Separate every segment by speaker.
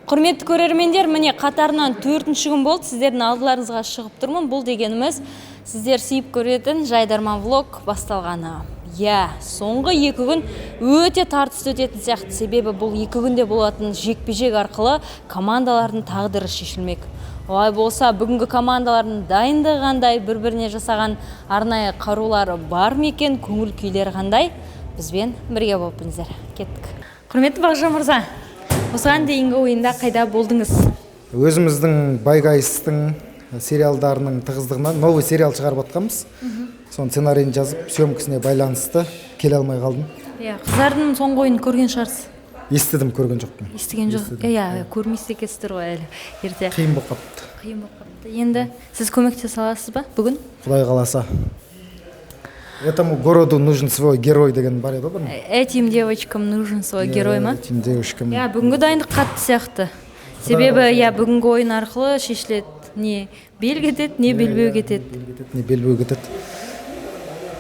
Speaker 1: Құрметті көрермендер, міне қатарынан 4-ші күн болды сіздердің алдыларыңызға шығып тұрмын. Бұл дегеніміз сіздер сүйіп көретін Жайдарман влог басталғаны. Соңғы 2 күн өте тартысты өтетін сияқты. Себебі бұл 2 күнде болатын жекпе-жек арқылы командалардың тағдыры шешілмек. Олай болса, бүгінгі командалардың дайындығы қандай, бір-біріне жасаған арнайы қарулары бар ма екен, көңіл күйлері қандай? Бізбен бірге болыңыздар. Кеттік. Құрметті Бақытжан мырза, осыған дейінгі ойында қайда болдыңыз?
Speaker 2: Өзіміздің Байгайыстың сериалдарының тығыздығынан новый сериал шығарып жатқанбыз. Соның сценарийін жазып, съемкасына байланысты келе алмай қалдым.
Speaker 1: Қыздардың соңғы ойынын көрген шығарсыз?
Speaker 2: Естідім, көрген жоқпын.
Speaker 1: Естіген жоқ. Көрмейсіз екенсіздер ғой әлі. Ерте.
Speaker 2: Қиын болып қапты.
Speaker 1: Қиын болып қапты. Енді сіз көмектесе аласыз ба бүгін?
Speaker 2: Құдай қаласа. Этому городу нужен свой герой деген бар еді ғой.
Speaker 1: Этим девочкам нужен свой герой ма?
Speaker 2: Этим девочкам.
Speaker 1: Бүгінгі дайындық қатты сияқты. Себебі бүгінгі ойын арқылы шешіледі. Не бел кетеді, не белбеу кетеді.
Speaker 2: Не белбеу кетеді.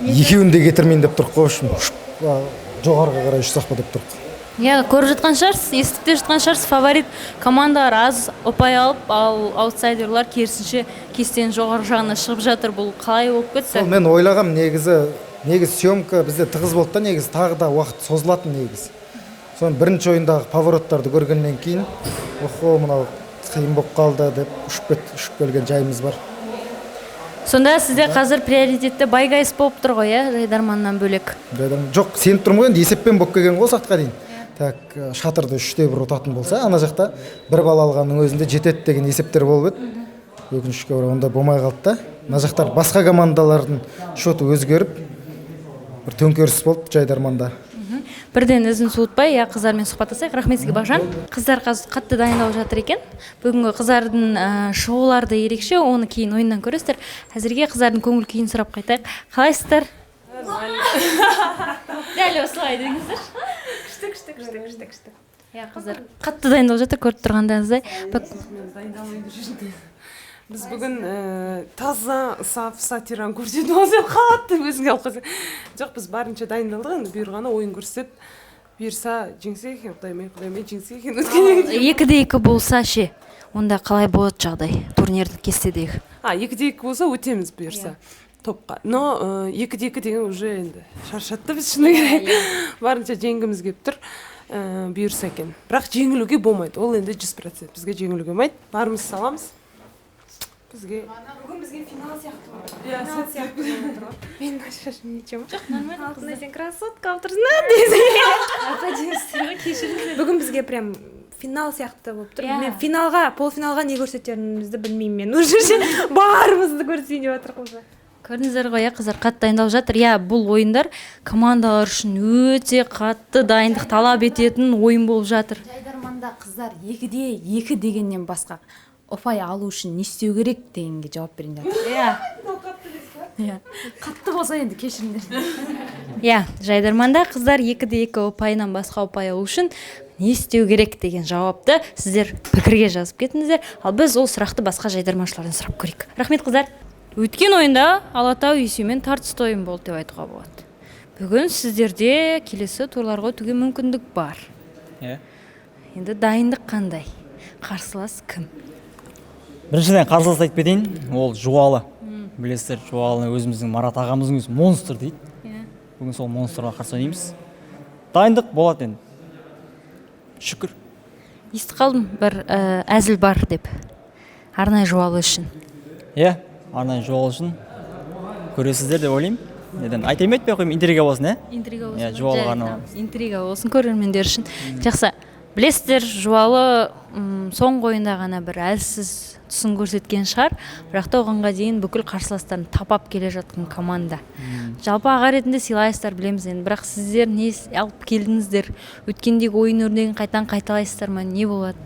Speaker 2: Екеуін де кетірмейін деп тұрқ қой. Жоғарыға қарай ұшсақ па деп тұрқ.
Speaker 1: Көріп жатқан шығарсыз, естіп те жатқан шығарсыз, фаворит командалар аз ұпай алып, ал аутсайдерлар керісінше кестенің жоғары жағына шығып жатыр. Бұл қалай болып кетті?
Speaker 2: Мен ойлағам, негізі съемка бізде тығыз болды да, негізі тағы да уақыт созылатын негізі. Соның бірінші ойындағы повороттарды көргеннен кейін, мынау қиын болып қалды деп ұшып келген жайымыз бар.
Speaker 1: Сонда сізде қазір приоритетті Байгайыс болып тұр ғой, Жайдарманнан бөлек?
Speaker 2: Жоқ, сеніп тұрмын ғой, енді есеппен болып келген ғой сатқа дейін. Так, шатырды 3-1 ұтатын болса, ана жақта бір бал алғанның өзінде жетеді деген есептер болып еді. Өкінішке орай онда болмай қалды да. Ана жақтар басқа командалардың шоты өзгеріп, бір төңкеріс болды Жайдарманда.
Speaker 1: Бірден ізін суытпай, қыздармен сұхбаттасайық. Рахмет сізге, Бақытжан. Қыздар қатты дайындалып жатыр екен. Бүгінгі қыздардың шоуларды ерекше, оны кейін ойыннан көресіздер. Әзірге қыздардың көңіл күйін сұрап қайтайық. Қалайсыздар? Дәл осылай деңіздер. Күшті. Қыздар қатты дайындалып жатыр, көріп тұрғандарыңыздай.
Speaker 3: Біз бүгін таза, саф, сатиран көрсетіп алсам қатты өзіңе алып қалсаң. Жоқ, біз барынша дайындалдық, енді бұйырғаны ойын көрсетіп, бұйырса жеңсе екен, құдаймен жеңсе екен.
Speaker 1: 2-2 болса ше, онда қалай болады жағдай турнирдің кестедегі?
Speaker 3: 2-2 болса өтеміз бұйырса топқа. Но 2-2 деген уже енді шаршатты біз шыны керек. Барынша жеңгіміз келіп тұр, бұйырса екен. Бірақ жеңілуге болмайды, ол енді 100% бізге жеңілуге болмайды. Барымыз саламыз.
Speaker 4: Бүгін бізге финал сияқты болды. Финал сияқты болды ғой. Мен шашым нечем.
Speaker 1: Жоқ, нормально.
Speaker 4: Алтынай, сен красотка болып тұрсың. Бүгін бізге прям финал сияқты болып тұр. Мен полуфиналға не көрсетерімізді білмеймін мен. Уже барымызды көрсетейін деп жатыр қылжа.
Speaker 1: Көрдіңіздер ғой, қыздар қатты дайындалып жатыр. Бұл ойындар командалар үшін өте қатты дайындық талап ететін ойын болып жатыр.
Speaker 5: Жайдарманда қыздар 2-2 дегеннен басқа ұпай алу үшін не істеу керек дегенге жауап берейін деп. Қатты болса енді кешіріңдер.
Speaker 1: Жайдарманда қыздар 2-2 ұпайынан басқа ұпай алу үшін не істеу керек деген жауапты сіздер пікірге жазып кетіңіздер. Ал біз ол сұрақты басқа жайдарманшылардан сұрап көрейік. Рахмет, қыздар. Өткен ойында Алатау есебімен тартысты ойын болды деп айтуға болады. Бүгін сіздерде келесі турларға өтуге мүмкіндік бар. Енді дайындық қандай? Қарсылас кім?
Speaker 6: Біріншіден қарсылас айтып кетейін, ол Жуалы. Білесіздер, Жуалыны өзіміздің Марат ағамыздың өзі монстр дейді. Бүгін сол монстрға қарсы ойнаймыз. Дайындық болады енді. Шүкір.
Speaker 1: Естіп қалдым, бір әзіл бар деп. Арнайы Жуалы үшін.
Speaker 6: Арнайы Жуалы үшін көресіздер деп ойлаймын. Неден айтайын ба айтпай қоймын, интрига болсын,
Speaker 1: Интрига болсын.
Speaker 6: Жуалыға арналған.
Speaker 1: Интрига болсын көрермендер үшін. Жақсы. Білесіздер, Жуалы соңғы ойында ғана бір әлсіз тұсын көрсеткен шығар, бірақ та оғанға дейін бүкіл қарсыластарын тапап келе жатқан команда. Жалпы аға ретінде сыйлайсыздар, білеміз енді, бірақ сіздер не алып келдіңіздер? Өткендегі ойын өрнегін қайталайсыздар ма? Не болады?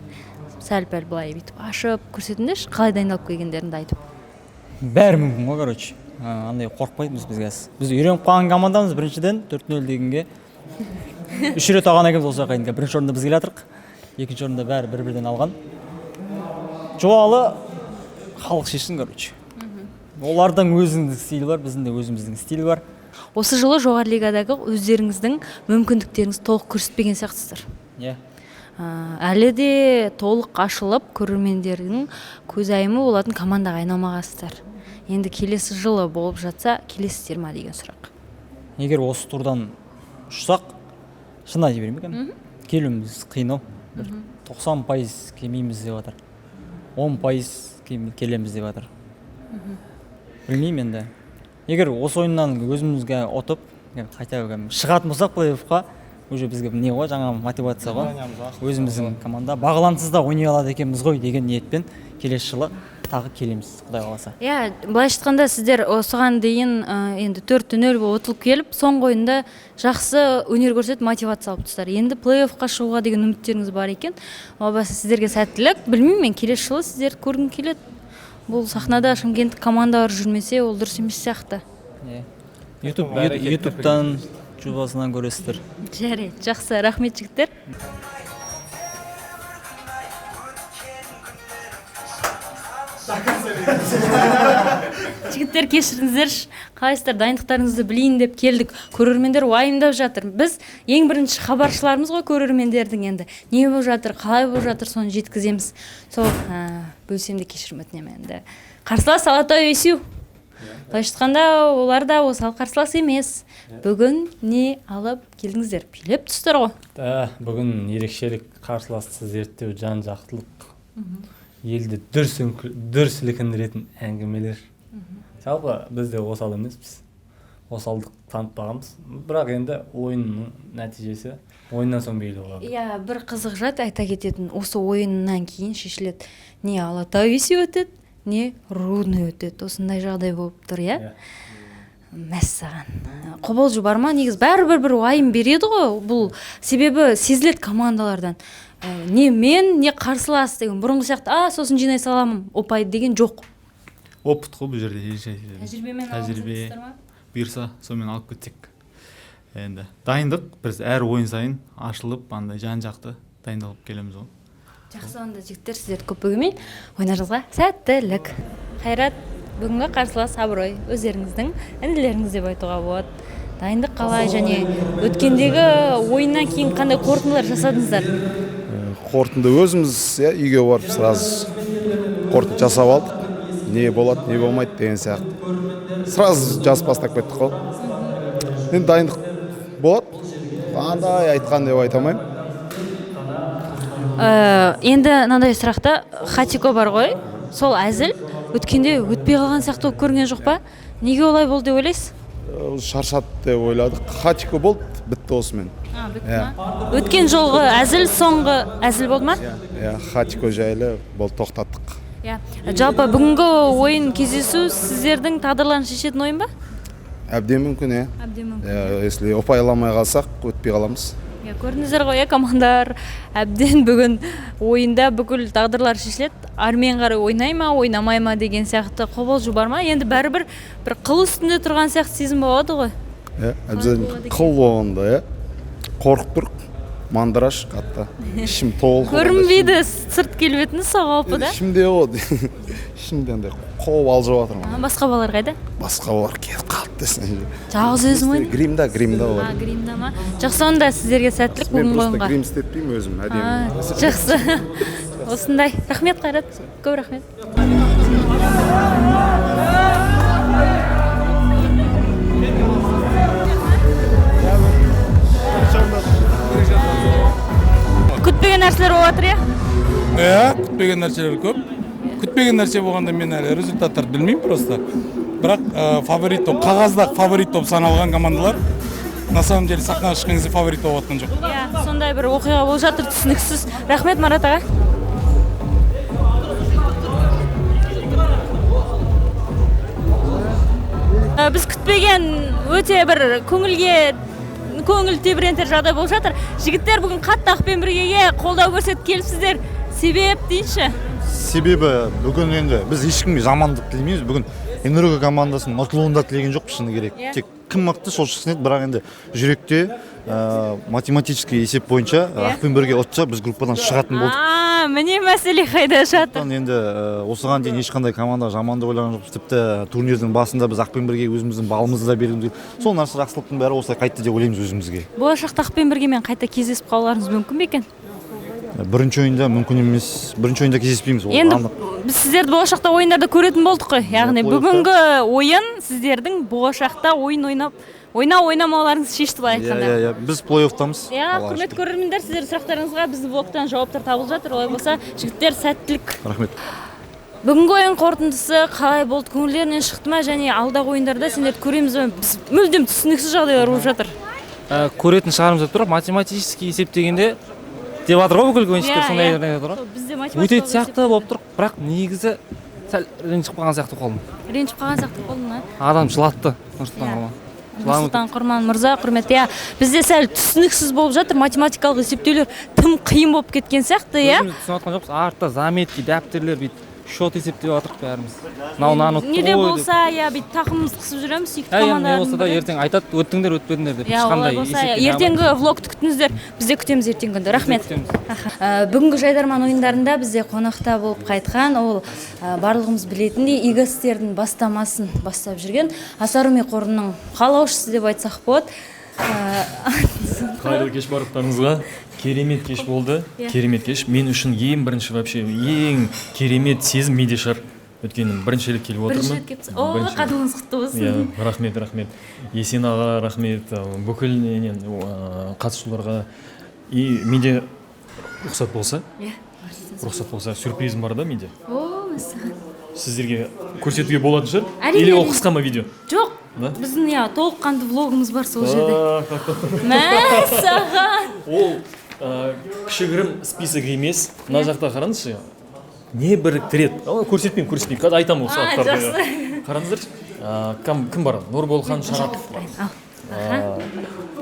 Speaker 1: Сәл-пәл былай бүйтіп ашып көрсетіңдерші, қалай дайындалып келгендеріңді айтып.
Speaker 6: Бәрі мүмкін ғой, короче. Андай қорықпайтынбыз бізге. Біз үйреніп қалған командамыз, біріншіден 4-0 дегенге 3 рет алған екенбіз осы жаққа. Бірінші орында біз келе жатырық. Екінші орында бәрі бір-бірден алған. Жуалы халық шешсін, короче. Олардың өзінің стилі бар, біздің де өзіміздің стилі бар.
Speaker 1: Осы жылы жоғары лигадағы өздеріңіздің мүмкіндіктеріңіз толық көрсетпеген сияқтысыздар. әлі де толық ашылып көрермендердің көзайымы болатын командаға айналмағансыздар. Енді келесі жылы болып жатса, келесіздер ма деген сұрақ.
Speaker 6: егер осы турдан ұшсақ, шын айта берейін екен, келуіміз қиын. Бір 90% келмейміз деп жатыр. 10% келеміз деп жатыр. Білмеймін енді. Егер осы ойыннан өзімізге отып, қайта шығатын болсақ плей-оффқа, уже бізге не ғой, жаңа мотивация ғой. Өзіміздің команда бағалансыз да ойнай алады екенбіз ғой деген ниетпен келесі жылы тағы келеміз, Құдай қаласа.
Speaker 1: Иә, былайша айтқанда сіздер осыған дейін енді 4-0 болып ұтылып келіп, соңғы ойында жақсы өнер көрсетіп мотивация алып тұрсыздар. Енді плей-оффқа шығуға деген үміттеріңіз бар екен. Обасы сіздерге сәттілік. Білмеймін, мен келесі жылы сіздерді көргім келеді. Бұл сахнада Шымкенттік командалар жүрмесе, ол дұрыс емес сияқты.
Speaker 6: ютубтан жобасынан көресіздер.
Speaker 1: Жарайды, жақсы, рахмет жігіттер. Жігіттер, кешіріңіздерші, қалайсыздар, дайындықтарыңызды білейін деп келдік. Көрермендер уайымдап жатыр. Біз ең бірінші хабаршыларымыз ғой көрермендердің, енді не болып жатыр, қалай болып жатыр, соны жеткіземіз. Сол бөлсем де кешірім өтінемін енді. Қарсылас Алатай ОСУ. Былайша айтқанда, олар да осал қарсылас емес. Бүгін не алып келдіңіздер? Билеп түстер ғой.
Speaker 7: Бүгін ерекшелік қарсыласты зерттеу, жан-жақтылық, елді дүр сілкіндіретін әңгімелер. Жалпы біз де осал емеспіз. Осалдық танытпағанбыз. Бірақ енді ойынның нәтижесі ойыннан соң белгілі болады.
Speaker 1: Иә, бір қызық жайт айта кететін, осы ойыннан кейін шешіледі. Не Алатай ОСУ өтеді, не Рудный өтеді. Осындай жағдай болып тұр, иә? Мәссаған. Қобалжу бар ма? Негіз бәрібір бір уайым береді ғой. Бұл себебі сезіледі командалардан. Не мен, не қарсылас деген бұрынғы сияқты, сосын жинай саламын, опай деген жоқ.
Speaker 8: Опыт қой бұл жерде.
Speaker 1: Тәжірибемен
Speaker 8: тәжірибе бұйырса, сонымен алып кетсек. Енді дайындық, біз әр ойын сайын ашылып, андай жан-жақты дайындалып келеміз ғой.
Speaker 1: Жақсы, онда жігіттер, сіздерді көп бөгемей, ойындарыңызға сәттілік. Қайрат, бүгінгі қарсылас Абырой, өздеріңіздің інілеріңіз деп айтуға болады. Дайындық қалай және өткендегі ойыннан кейін қандай қорытындылар жасадыңыздар?
Speaker 9: Қорытынды өзіміз үйге барып сразу қорытынды жасап алдық. Не болады, не болмайды деген сияқты. Сразу жазып бастап кеттік қой. Енді дайындық болады. Андай айтқан деп айта алмаймын.
Speaker 1: Енді мынандай сұрақта Хатико бар ғой, сол әзіл өткенде өтпей қалған сияқты болып көрінген жоқ па? Неге олай болды деп ойлайсыз?
Speaker 9: Шаршады деп ойладық. Хатико болды, бітті осымен.
Speaker 1: Өткен жолғы әзіл соңғы әзіл болды ма?
Speaker 9: Хатико жайлы болды, тоқтаттық.
Speaker 1: Жалпы бүгінгі ойын кездесу сіздердің тағдырларын шешетін ойын ба?
Speaker 9: Әбден мүмкін, если ұпайламай қалсақ, өтпей қаламыз.
Speaker 1: Көрдіңіздер ғой, командар әбден бүгін ойында бүкіл тағдырлар шешіледі. Армен қарай ойнай ма, ойнамай ма деген сияқты қобалжу бар ма? Енді бәрібір бір қыл үстінде тұрған сияқты сезім болады ғой.
Speaker 9: Әбден қыл болғанда, қорқып тұрық, мандыраш қатта. Ішім толық.
Speaker 1: Көрінбейді сырт келбетіңіз соғалпы да?
Speaker 9: Ішімде ғой. Ішімде қол алжып жатырмын.
Speaker 1: Басқа балалар қайда?
Speaker 9: Басқа балалар келіп қалды десін.
Speaker 1: Жалғыз өзің ойын?
Speaker 9: Гримда олар.
Speaker 1: Гримда ма? Жақсы, онда сіздерге сәттілік бүгін ойынға.
Speaker 9: Мен просто грим істетпеймін өзім, әдемі.
Speaker 1: Жақсы. Осындай. Рахмет Қайрат. Көп рахмет. Күтпеген нәрселер болып жатыр,
Speaker 10: Күтпеген нәрселер көп. Күтпеген нәрсе болғанда мен әлі результаттарды білмеймін просто. Бірақ фаворит топ, қағазда фаворит топ саналған командалар на самом деле сахнаға шыққан кезде фаворит топ отқан жоқ.
Speaker 1: Сондай бір оқиға болып жатыр, түсініксіз. Рахмет Марат аға. Біз күтпеген өте бір көңіл тебірентер жағдай болып жатыр. Жігіттер бүгін қатты Ақпен біргеге қолдау көрсетіп келіпсіздер. Себеп дейінші?
Speaker 11: Себебі бүгін енді біз ешкімге жамандық тілемейміз. Бүгін Энерго командасының ұтылуында тілеген жоқпыз, шыны керек. Тек кім мықты сол шықсын еді, бірақ енді жүректе математический есеп бойынша Ақпен бірге ұтса біз группадан шығатын болдық.
Speaker 1: Міне мәселе қайда жатыр.
Speaker 11: Енді осыған дейін ешқандай команда жаманды ойлаған жоқпыз. Тіпті турнирдің басында біз Ақпен бірге өзіміздің балымызды да бергіміз келді. Сол нәрсе жақсылықтың бәрі осылай қайтты деп ойлаймыз өзімізге.
Speaker 1: Болашақта Ақпен біргемен қайта кездесіп қалуларыңыз мүмкін бе екен?
Speaker 11: бірінші ойында мүмкін емес, бірінші ойында кездеспейміз, ол
Speaker 1: енді
Speaker 11: анық.
Speaker 1: біз сіздерді болашақта ойындарда көретін болдық қой, яғни бүгінгі ойын сіздердің болашақта ойнамауларыңызды шешті былай айтқанда.
Speaker 11: Біз плей-оффтамыз.
Speaker 1: Құрметті көрермендер, сіздердің сұрақтарыңызға біздің блогтан жауаптар табылып жатыр. Олай болса, жігіттер, сәттілік.
Speaker 11: Рахмет.
Speaker 1: Бүгінгі ойын қорытындысы қалай болды, көңілдерінен шықты ма, және алдағы ойындарда сендерді көреміз бе? Біз мүлдем түсініксіз жағдайлар болып жатыр.
Speaker 12: Көретін шығарымыз деп тұр, математический есептегенде деп жатыр ғой бүкіл ойыншықтар сондай деп жатыр ғой. Өтеді сияқты болып тұр, бірақ негізі сәл ренжіп қалған сияқты қолым.
Speaker 1: Ренжіп қалған сияқты қолым,
Speaker 12: Адам жылатты
Speaker 1: Нұрсұлтан Құрман мырза, құрметті, бізде сәл түсініксіз болып жатыр, математикалық есептеулер тым қиын болып кеткен сияқты,
Speaker 12: Өзіміз түсініп жатқан жоқпыз, артта заметки, дәптерлер бүйтіп счет есептеп жатырық бәріміз. Мынау
Speaker 1: неде болса, бүйтіп тақымымызды қысып жүреміз, сүйікті командалардың.
Speaker 12: Не болса да ертең айтады, өттіңдер, өтпедіңдер деп.
Speaker 1: Олай болса, ертеңгі влогты күтіңіздер, біз де күтеміз ертеңгі күнді. Рахмет. Бүгінгі жайдарман ойындарында бізде қонақта болып қайтқан, ол барлығымыз білетіндей игі істердің бастамасын бастап жүрген Асаруми қорының қалаушысы деп айтсақ болады.
Speaker 13: Қайырлы кеш барлықтарыңызға. Керемет кеш болды. Керемет кеш. Мен үшін ең бірінші вообще ең керемет сезім менде шығар. Өйткені бірінші рет келіп отырмын.
Speaker 1: Қадамыңыз құтты болсын.
Speaker 13: Рахмет. Есен аға рахмет. Бүкіл қатысушыларға. И менде рұқсат болса, сюрпризім бар да менде. Сіздерге көрсетуге болатын шығар? Или ол қысқа ма видео?
Speaker 1: Жоқ. Біздің толыққанды влогымыз бар сол жерде. Мәссаған.
Speaker 13: Ол кішігірім список емес. Мына жақта қараңызшы. Не біріктіреді? Көрсетпеймін. Қазір айтамын осы аттарды. Қараңыздаршы. Кім бар? Нұрболхан Шарапов бар.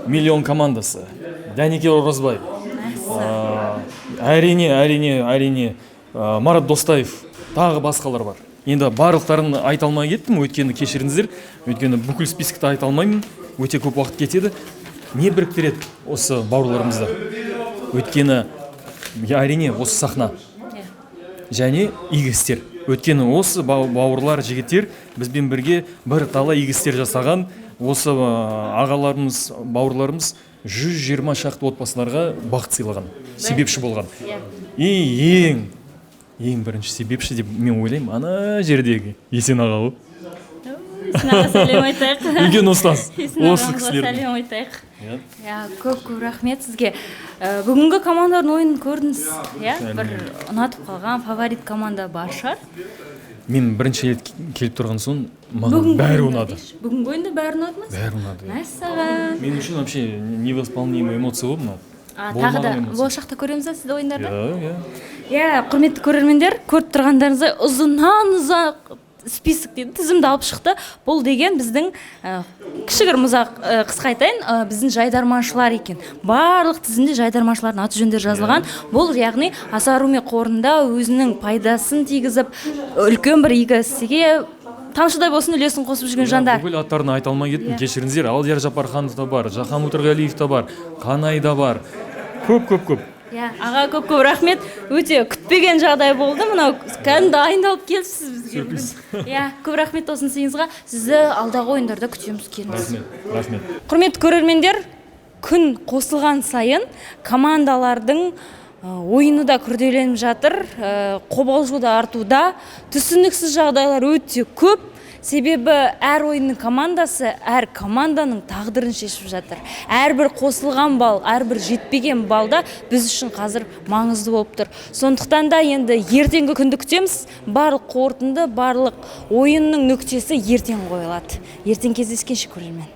Speaker 13: Миллион командасы. Дәнеке Оразбай. Әрине. Марат Достаев. Тағы басқалар бар. Енді барлықтарын айта алмай кеттім, өйткені кешіріңіздер, өйткені бүкіл спискті айта алмаймын, өте көп уақыт кетеді. Не біріктіреді осы бауырларымызды? Өйткені әрине осы сахна. Және игі істер. Өйткені осы бауырлар, жігіттер бізбен бірге бір талай игі істер жасаған, осы ағаларымыз, бауырларымыз 120 шақты отбасыларға бақыт сыйлаған, себепші болған. Ең бірінші себепші деп мен ойлаймын, ана жердегі Есен аға ғой.
Speaker 1: Есен аға сәлем айтайық.
Speaker 13: Үлкен ұстаз.
Speaker 1: Есен ағамызға сәлем айтайық. Көп рахмет сізге. Бүгінгі командалардың ойынын көрдіңіз. Бір ұнатып қалған фаворит команда бар шығар?
Speaker 13: Мен бірінші рет келіп тұрған соң маған бәрі ұнады.
Speaker 1: Бүгінгі ойында бәрі ұнады ма?
Speaker 13: Бәрі ұнады.
Speaker 1: Мәссаған.
Speaker 13: Мен үшін вообще невосполнимая эмоция ғой мына.
Speaker 1: Тағы да болашақта көреміз бе сізді ойындарда? Құрметті көрермендер, көріп тұрғандарыңыздай ұзыннан ұзақ список дейді, тізімді алып шықты. Бұл деген біздің кішігірім ұзақ қысқа айтайын, біздің жайдарманшылар екен. Барлық тізімде жайдарманшылардың аты жөндері жазылған. Бұл яғни Асаруми қорында өзінің пайдасын тигізіп, үлкен бір игі істерге тамшыдай болсын үлесін қосып жүрген жандар.
Speaker 13: Бүкіл аттарын айта алмай кеттім, кешіріңіздер. Алдияр Жапарханов та бар, Жақан Өтірғалиев та бар, Қанай да бар. Көп.
Speaker 1: Аға көп рахмет. Өте күтпеген жағдай болды. Мынау кәдімгі дайындалып келіпсіз бізге. Көп рахмет осының сыйыңызға. Сізді алдағы ойындарда күтеміз, келіңіз.
Speaker 13: Рахмет.
Speaker 1: Құрметті көрермендер, күн қосылған сайын командалардың ойыны да күрделеніп жатыр, қобалжу да артуда, түсініксіз жағдайлар өте көп. Себебі әр ойынның командасы, әр команданың тағдырын шешіп жатыр. Әрбір қосылған бал, әрбір жетпеген балда біз үшін қазір маңызды болып тұр. Сондықтан да енді ертеңгі күнді күтеміз. Барлық қорытынды, барлық ойынның нүктесі ертең қойылады. Ертең кездескенше көрермен.